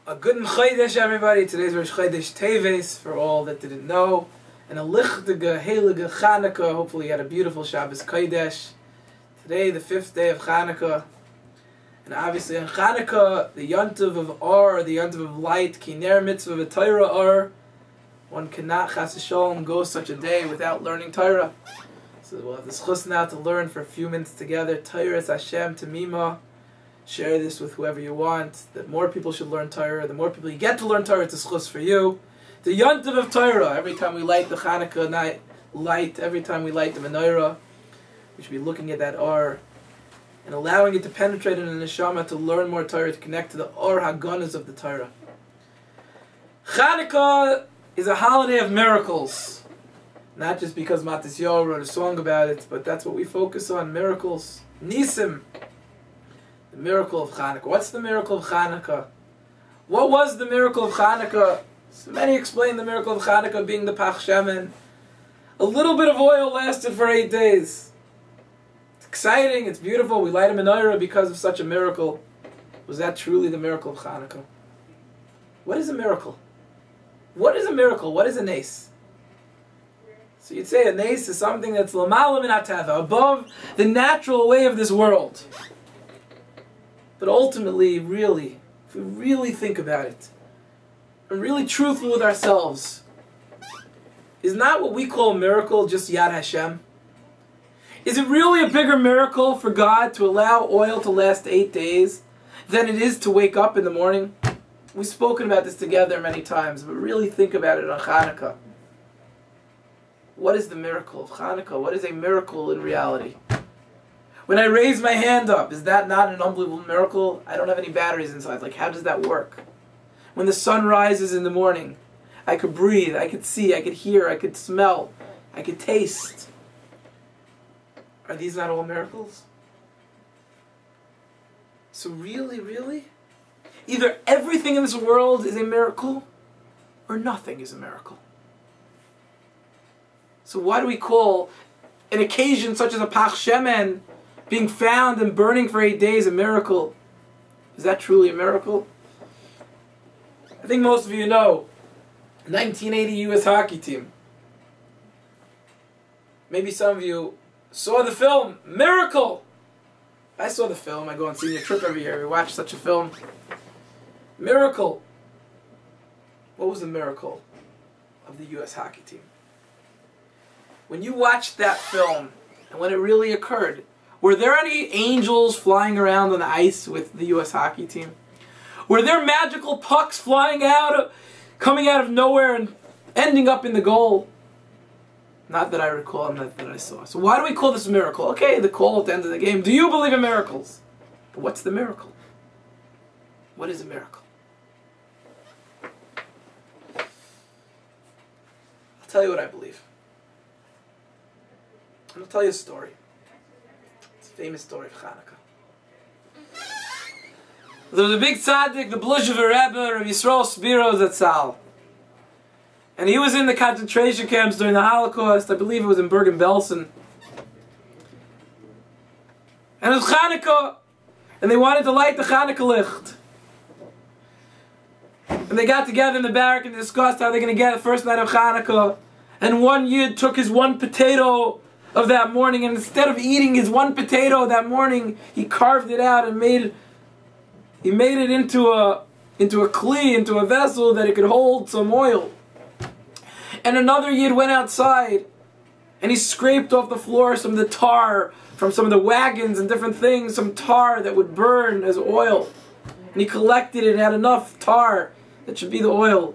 A good Chodesh, everybody. Today's Rosh Chodesh Teves, for all that didn't know. And a lichtige, heilige Chanukah. Hopefully you had a beautiful Shabbos Kodesh. Today, the 5th day of Chanukah. And obviously on Chanukah, the Yontiv of Or, the Yontiv of light, Kiner Mitzvah V'Torah Or. One cannot, Chas v'Sholom, go such a day without learning Torah. So we'll have this chus now to learn for a few minutes together. Torah is Hashem Tamima. Share this with whoever you want. That more people should learn Torah. The more people you get to learn Torah, it's a chus for you. The Yontiv of Torah. Every time we light the Chanukah night light, every time we light the menorah, we should be looking at that Or and allowing it to penetrate in the neshama to learn more Torah, to connect to the Or Haganas of the Torah. Chanukah is a holiday of miracles. Not just because Matis Yo wrote a song about it, but that's what we focus on, miracles. Nisim. The miracle of Chanukah. What's the miracle of Chanukah? What was the miracle of Chanukah? So many explain the miracle of Chanukah being the Pach Shemen. A little bit of oil lasted for 8 days. It's exciting, it's beautiful. We light a menorah because of such a miracle. Was that truly the miracle of Chanukah? What is a miracle? What is a miracle? What is a nes? So you'd say a nes is something that's l'mala min hatava, above the natural way of this world. But ultimately, really, if we really think about it, and really truthful with ourselves, is not what we call a miracle just Yad Hashem? Is it really a bigger miracle for God to allow oil to last 8 days than it is to wake up in the morning? We've spoken about this together many times, but really think about it on Chanukah. What is the miracle of Chanukah? What is a miracle in reality? When I raise my hand up, is that not an unbelievable miracle? I don't have any batteries inside. Like, how does that work? When the sun rises in the morning, I could breathe, I could see, I could hear, I could smell, I could taste. Are these not all miracles? So really, really? Either everything in this world is a miracle, or nothing is a miracle. So why do we call an occasion such as a Pach Shemen being found and burning for 8 days a miracle? Is that truly a miracle? I think most of you know, 1980 U.S. hockey team. Maybe some of you saw the film, Miracle! I saw the film, I go on senior trip every year, we watch such a film. Miracle! What was the miracle of the U.S. hockey team? When you watched that film, and when it really occurred, were there any angels flying around on the ice with the U.S. hockey team? Were there magical pucks flying out, coming out of nowhere and ending up in the goal? Not that I recall, not that I saw. So why do we call this a miracle? Okay, the call at the end of the game. Do you believe in miracles? But what's the miracle? What is a miracle? I'll tell you what I believe. I'm going to tell you a story. It's a famous story of Chanukah. There was a big tzaddik, the Blush of a Rabbi, Rabbi Yisrael Spiro Zatzal. And he was in the concentration camps during the Holocaust. I believe it was in Bergen-Belsen. And it was Chanukah. And they wanted to light the Chanukah licht. And they got together in the barrack and discussed how they're going to get the first night of Chanukah. And one Yid took his one potato of that morning, and instead of eating his one potato that morning, he carved it out and made it into a kli, into a vessel that it could hold some oil. And another Yid went outside and he scraped off the floor some of the tar from some of the wagons and different things, some tar that would burn as oil. And he collected it and had enough tar that should be the oil.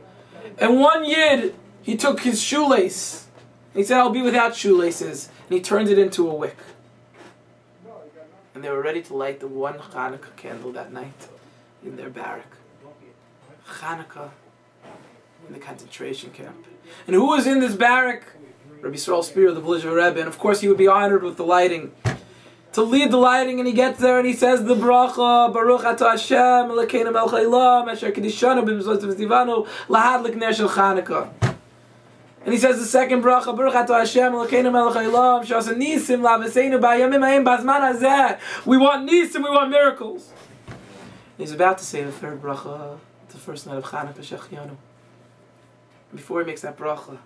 And one Yid, he took his shoelace and he said, I'll be without shoelaces. And he turned it into a wick. And they were ready to light the one Chanukah candle that night in their barrack. Chanukah in the concentration camp. And who was in this barrack? Rabbi Yisrael Spiro, the Blush of a Rebbe. And of course he would be honored with the lighting. To lead the lighting, and he gets there and he says the bracha, Baruch Atah Hashem, Elokeinu melech haolam, asher kedishanu b'mitzvot v'tzivanu, lahadlik ner shel Chanukah. And he says the second bracha, Baruch Atah Hashem, Elokeinu melech haolam, she'asa nisim la'aveseinu b'hayamim ha'em b'azman hazeh. We want nisim, we want miracles. And he's about to say the third bracha, the first night of Chanukah Shechianu. Before he makes that bracha,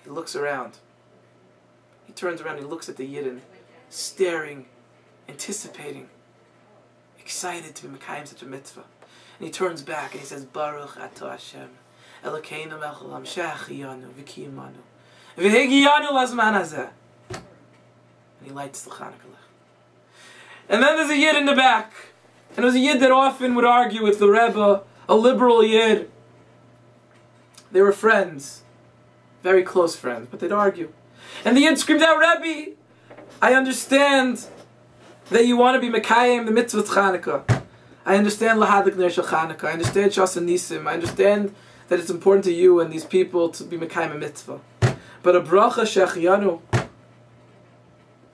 he looks around. He turns around, he looks at the Yidden, staring, anticipating, excited to be Mekayim such a mitzvah. And he turns back and he says, Baruch Atah Hashem, Elokeinu melech haolam, she'achiyanu v'kiyimanu, v'higiyanu lazman hazeh. And he lights the Chanukah lech. And then there's a Yid in the back. And it was a Yid that often would argue with the Rebbe, a liberal Yid. They were friends, very close friends, but they'd argue. And the Yid screamed out, Rabbi, I understand that you want to be Mekayim the mitzvah Chanukah. I understand Lahadik Ner Shel Chanukah. I understand Shas Nisim. I understand that it's important to you and these people to be Mekayim a mitzvah. But a bracha Shechianu,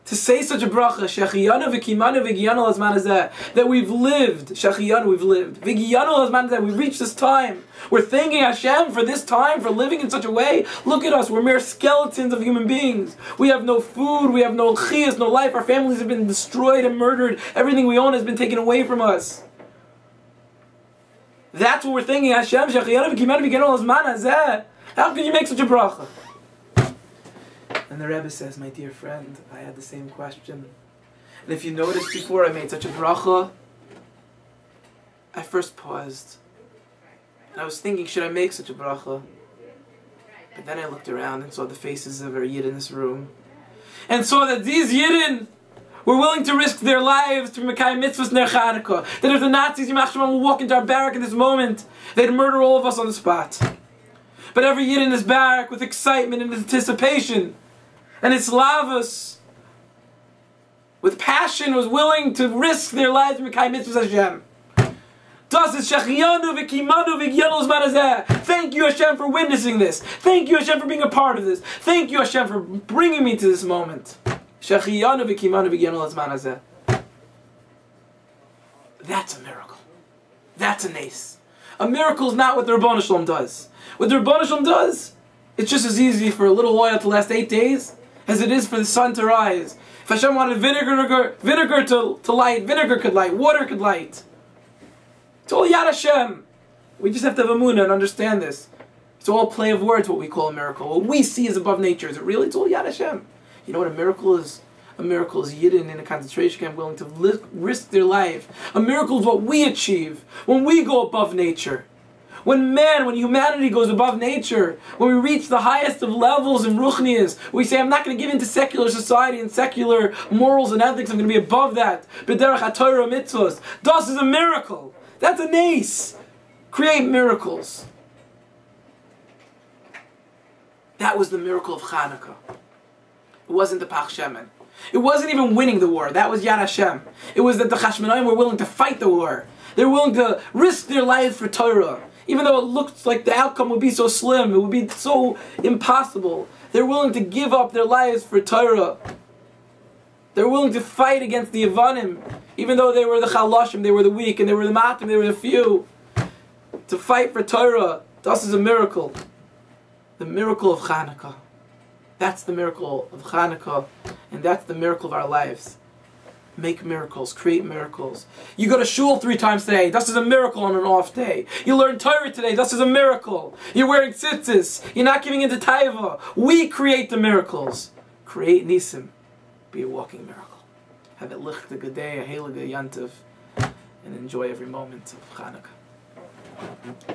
to say such a bracha, Shechianu v'kimanu v'giyanu l'zman hazeh, that we've lived, Shechianu, we've lived, v'giyanu l'zman hazeh, we've reached this time. We're thanking Hashem for this time, for living in such a way. Look at us, we're mere skeletons of human beings. We have no food, we have no chiyas, no life, our families have been destroyed and murdered, everything we own has been taken away from us. That's what we're thanking Hashem, Shechianu v'kimanu v'giyanu l'zman hazeh. How can you make such a bracha? And the Rebbe says, my dear friend, I had the same question. And if you noticed before I made such a bracha, I first paused. And I was thinking, should I make such a bracha? But then I looked around and saw the faces of our Yid in this room. And saw that these Yidden were willing to risk their lives to Mekayim mitzvahs ner Chanukah. That if the Nazis, Yimach Shemam, will walk into our barrack in this moment, they'd murder all of us on the spot. But every Yid in this barrack, with excitement and anticipation, and its lavas, with passion, was willing to risk their lives to Mekayim mitzvahs Hashem. Thank you, Hashem, for witnessing this. Thank you, Hashem, for being a part of this. Thank you, Hashem, for bringing me to this moment. That's a miracle. That's a nace. A miracle is not what the Rabbi Shalom does. What the Rabbi Shalom does, it's just as easy for a little oil to last 8 days as it is for the sun to rise. If Hashem wanted vinegar to light, vinegar could light, water could light. It's all Yad Hashem. We just have to have emunah and understand this. It's all play of words, what we call a miracle. What we see is above nature. Is it really? It's all Yad Hashem. You know what a miracle is? A miracle is Yidden in a concentration camp willing to risk their life. A miracle is what we achieve when we go above nature. When humanity goes above nature, when we reach the highest of levels in Ruchnias, we say, I'm not going to give in to secular society and secular morals and ethics, I'm going to be above that. B'derech HaTorah mitzvahs. Das is a miracle. That's a nace. Create miracles. That was the miracle of Chanukah. It wasn't the Pach Shemen. It wasn't even winning the war. That was Yad Hashem. It was that the Chashmonaim were willing to fight the war. They were willing to risk their lives for Torah. Even though it looked like the outcome would be so slim, it would be so impossible. They're willing to give up their lives for Torah. They're willing to fight against the Yevanim, even though they were the Chalashim, they were the weak, and they were the Matim, they were the few. To fight for Torah, this is a miracle. The miracle of Chanukah. That's the miracle of Chanukah, and that's the miracle of our lives. Make miracles, create miracles. You go to shul 3 times today, this is a miracle on an off day. You learn Torah today, this is a miracle. You're wearing tzitzis, you're not giving into taiva. We create the miracles. Create nisim. Be a walking miracle. Have it licht a good day, a heilige yantiv, and enjoy every moment of Chanukah.